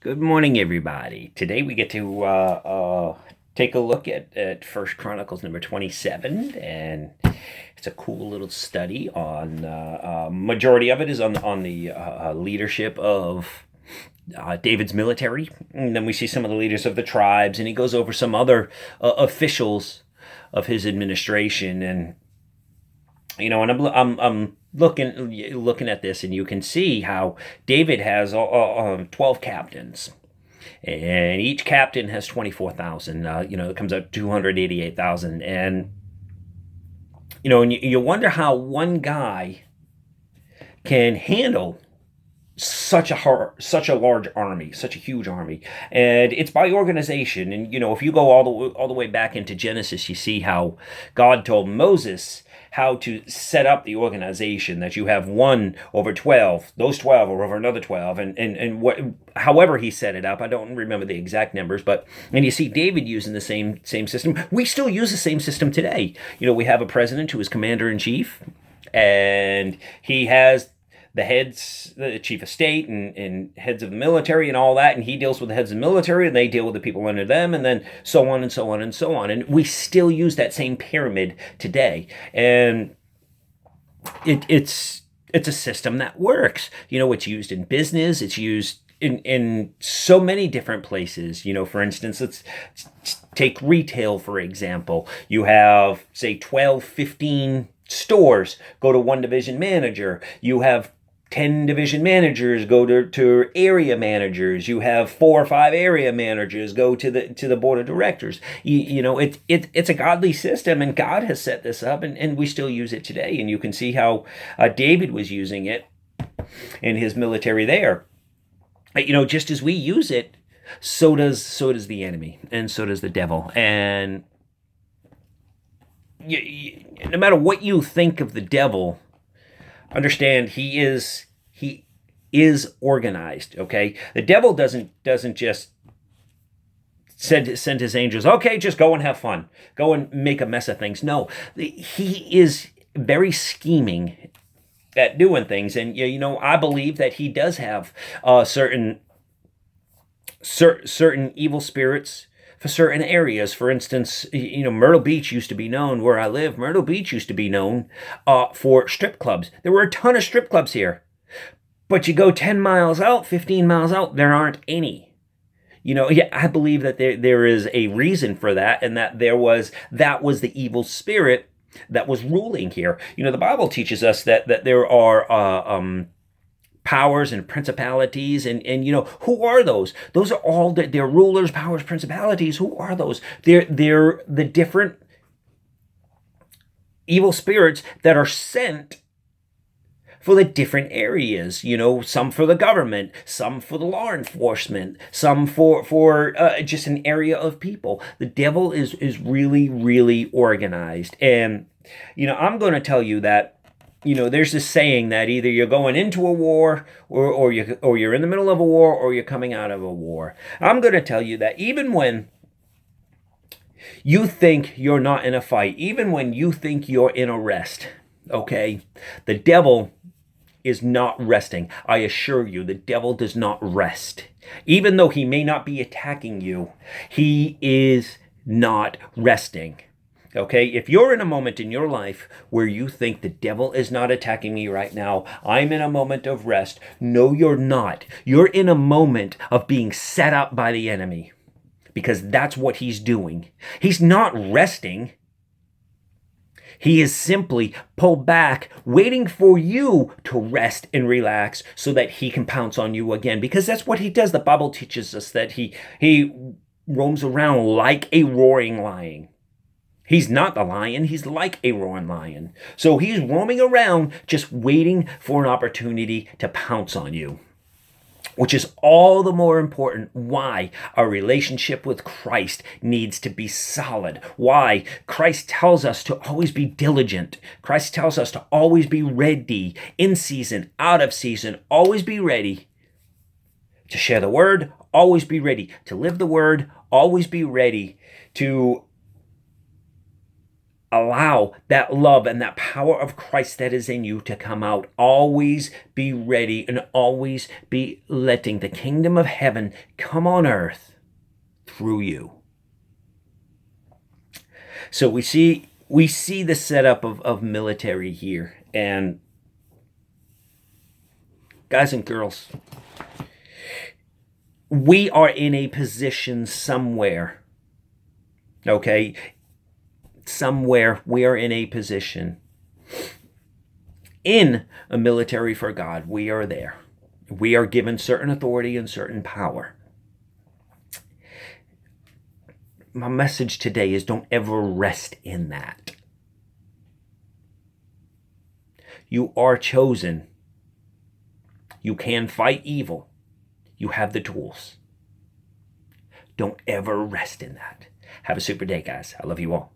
Good morning, everybody. Today we get to take a look at First Chronicles number 27, and it's a cool little study on. Majority of it is on the leadership of David's military, and then we see some of the leaders of the tribes, and he goes over some other officials of his administration, and and I'm looking at this, and you can see how David has 12 captains, and each captain has 24,000. It comes out 288,000, and you wonder how one guy can handle such a large army, such a huge army, and it's by organization. And if you go all the way back into Genesis, you see how God told Moses how to set up the organization, that you have 1 over 12, those 12 are over another 12, and what, however he set it up, I don't remember the exact numbers, and you see David using the same system. We still use the same system today. We have a president who is commander in chief, and he has the heads, the chief of state, and heads of the military and all that, and he deals with the heads of the military, and they deal with the people under them, and then so on and so on and so on. And we still use that same pyramid today, and it's a system that works. It's used in business, it's used in so many different places. For instance, let's take retail, for example. You have, say, 12, 15 stores, go to one division manager. You have 10 division managers, go to area managers. You have 4 or 5 area managers, go to the board of directors. It's a godly system, and God has set this up, and we still use it today. And you can see how David was using it in his military there. Just as we use it, so does the enemy, and so does the devil. And no matter what you think of the devil, understand he is organized. Okay, the devil doesn't just send his angels, okay, just go and have fun, go and make a mess of things. No, he is very scheming at doing things. And I believe that he does have certain evil spirits for certain areas. For instance, Myrtle Beach used to be known, where I live, Myrtle Beach used to be known for strip clubs. There were a ton of strip clubs here. But you go 10 miles out, 15 miles out, there aren't any. I believe that there is a reason for that, and that that was the evil spirit that was ruling here. The Bible teaches us that there are powers and principalities, and who are those? Those are all they're rulers, powers, principalities. Who are those? They're the different evil spirits that are sent for the different areas. Some for the government, some for the law enforcement, some for just an area of people. The devil is really, really organized. And I'm going to tell you that there's this saying that either you're going into a war, or you're in the middle of a war, or you're coming out of a war. I'm going to tell you that even when you think you're not in a fight, even when you think you're in a rest, okay, the devil is not resting. I assure you, the devil does not rest. Even though he may not be attacking you, he is not resting. Okay, if you're in a moment in your life where you think the devil is not attacking me right now, I'm in a moment of rest. No, you're not. You're in a moment of being set up by the enemy, because that's what he's doing. He's not resting. He is simply pulled back, waiting for you to rest and relax so that he can pounce on you again, because that's what he does. The Bible teaches us that he roams around like a roaring lion. He's not the lion, he's like a roaring lion. So he's roaming around just waiting for an opportunity to pounce on you, which is all the more important why our relationship with Christ needs to be solid. Why Christ tells us to always be diligent. Christ tells us to always be ready, in season, out of season, always be ready to share the word, always be ready to live the word, always be ready to Allow that love and that power of Christ that is in you to come out. Always be ready and always be letting the kingdom of heaven come on earth through you. So we see the setup of military here. And guys and girls, we are in a position somewhere, okay? Somewhere we are in a position in a military for God. We are there. We are given certain authority and certain power. My message today is don't ever rest in that. You are chosen. You can fight evil. You have the tools. Don't ever rest in that. Have a super day, guys. I love you all.